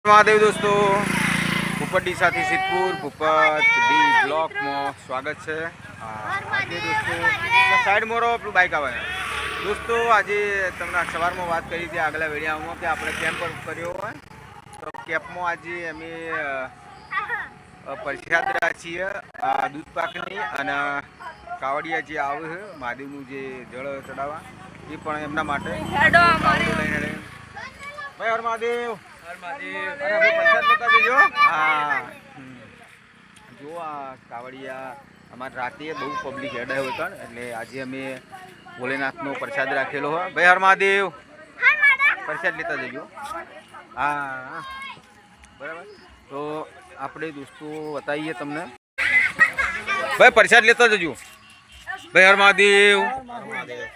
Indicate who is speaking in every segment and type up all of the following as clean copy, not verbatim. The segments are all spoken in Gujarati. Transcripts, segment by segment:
Speaker 1: મહાદેવ દોસ્તો, ભૂપત ડી સાથે સિદ્ધપુર ભૂપત ડી બ્લોકમાં સ્વાગત છે। આજે દોસ્તો સાઈડ મોરો આપણું બાઇક આવે દોસ્તો। આજે તમને સવારમાં વાત કરી હતી આગલા વિડીયોમાં કે આપણે કેમ્પ કર્યો હોય તો કેમ્પમાં આજે અમે પ્રસાદ છીએ દૂધ પાકની અને કાવડિયા જે આવે છે મહાદેવનું જે જળ ચડાવવા એ પણ એમના માટે લઈને ભાઈ હર મહાદેવ પ્રસાદ લેતા જજો। હા જો આ કાવડિયા અમારે રાતે બહુ પબ્લિક હેડ આવ્યો હતો એટલે આજે અમે ભોલેનાથનો પ્રસાદ રાખેલો હોય। ભાઈ હર મહાદેવ પ્રસાદ લેતા જજો। હા બરાબર, તો આપણે દોસ્તો બતાવીએ તમને। ભાઈ પ્રસાદ લેતા જજો। ભાઈ હર મહાદેવ।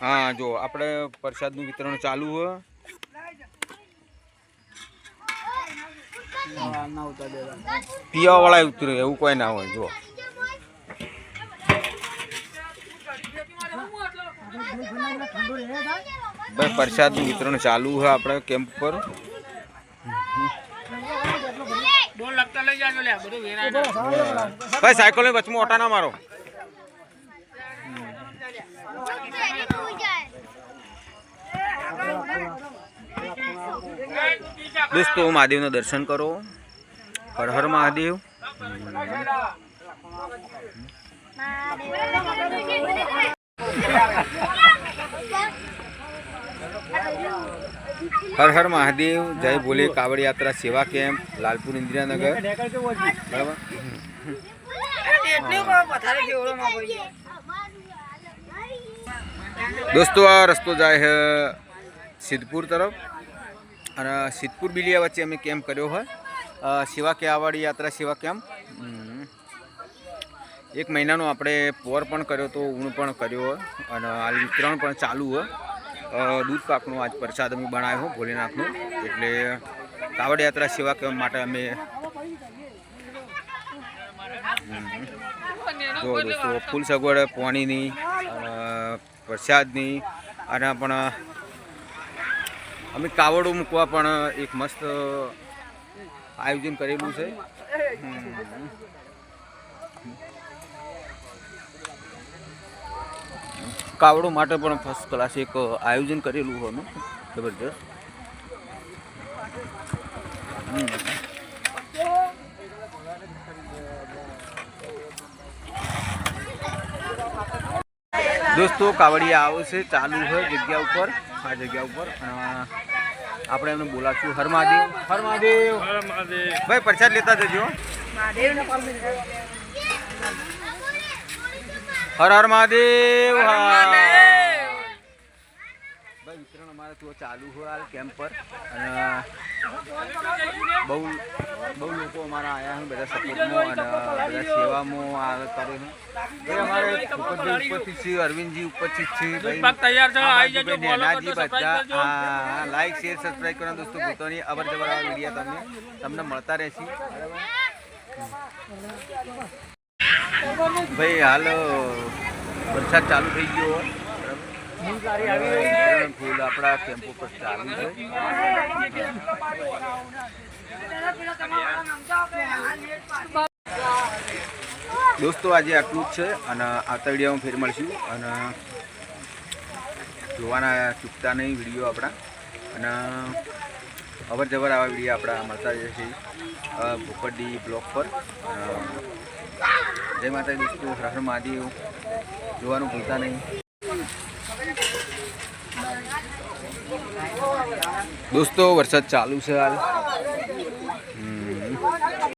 Speaker 1: હા જો આપણે પ્રસાદનું વિતરણ ચાલુ હોય। પીવા વાળા ઉતરે એવું કોઈ ના હોય। જો ભાઈ પ્રસાદનું વિતરણ ચાલુ છે આપણે કેમ્પ પર। ભાઈ સાયકલ ની વચમાં ઓટા ના મારો। દોસ્તો મહાદેવના દર્શન કરો। હર હર મહાદેવ। હર હર મહાદેવ। જય ભોલે કાવડ યાત્રા સેવા કેમ્પ લાલપુર ઇન્દિરાનગર। બરાબર દોસ્તો આ રસ્તો જાય છે સિદ્ધપુર તરફ અને સિદ્ધપુર બિલિયા વચ્ચે અમે કેમ્પ કર્યો હોય સેવા કાવડ યાત્રા સેવા કેમ્પ। 1 મહિનાનો આપણે પોર પણ કર્યો તો ઊણ પણ કર્યો હોય અને હાલ વિતરણ પણ ચાલુ હોય। દૂધ પાકનો આજ પ્રસાદ અમે બનાવ્યો ભોલેનાથનો એટલે કાવડ યાત્રા સેવા કેમ્પ માટે અમે જો દોસ્તો ફૂલ સગવડ પાણીની પ્રસાદની અને પણ અમે કાવડો મૂકવા પણ એક મસ્ત આયોજન કરેલું છે। કાવડો માટે પણ ફર્સ્ટ ક્લાસ એક આયોજન કરેલું હોય અમે જબરજસ્ત। દોસ્તો કાવડિયા આવશે ચાલુ છે જગ્યા ઉપર, આ જગ્યા ઉપર આપણે એમને બોલાવશું। હર મહાદેવ હર મહાદેવ હર મહાદેવ। ભાઈ પ્રસાદ લેતા જજો। હર હર મહાદેવ। ભાઈ વિતરણ અમારે તો ચાલુ હોય કેમ્પ પર અને બહુ લોકો અમારા આવ્યા છે બધા સપોર્ટમાં અને બધા સેવામાં આ કરે છે। અમારે ઉપરથી છે અરવિંદજી ઉપરથી છે નેનાજી બધા। હા લાઈક શેર સબસ્ક્રાઈબ કરો દોસ્તો ભૂતોની અવર જબર આ વિડીયો તમને મળતા રહેશે। ભાઈ હાલ વરસાદ ચાલુ થઈ ગયો ફૂલ આપણા કેમ્પો પર ચાલુ છે। દોસ્તો આજે આટલું જ છે અને આવતા વિડીયોમાં ફેર મળશું અને જોવાના ચૂકતા નહીં વિડીયો આપણા અને અવર જવર આવા વિડીયો આપણા મળતા જશે ભૂપત ડી બ્લોક પર। જય માતા દોસ્તો, હર હર મહાદેવ। જોવાનું ભૂલતા નહીં દોસ્તો। વરસાદ ચાલુ છે હાલ।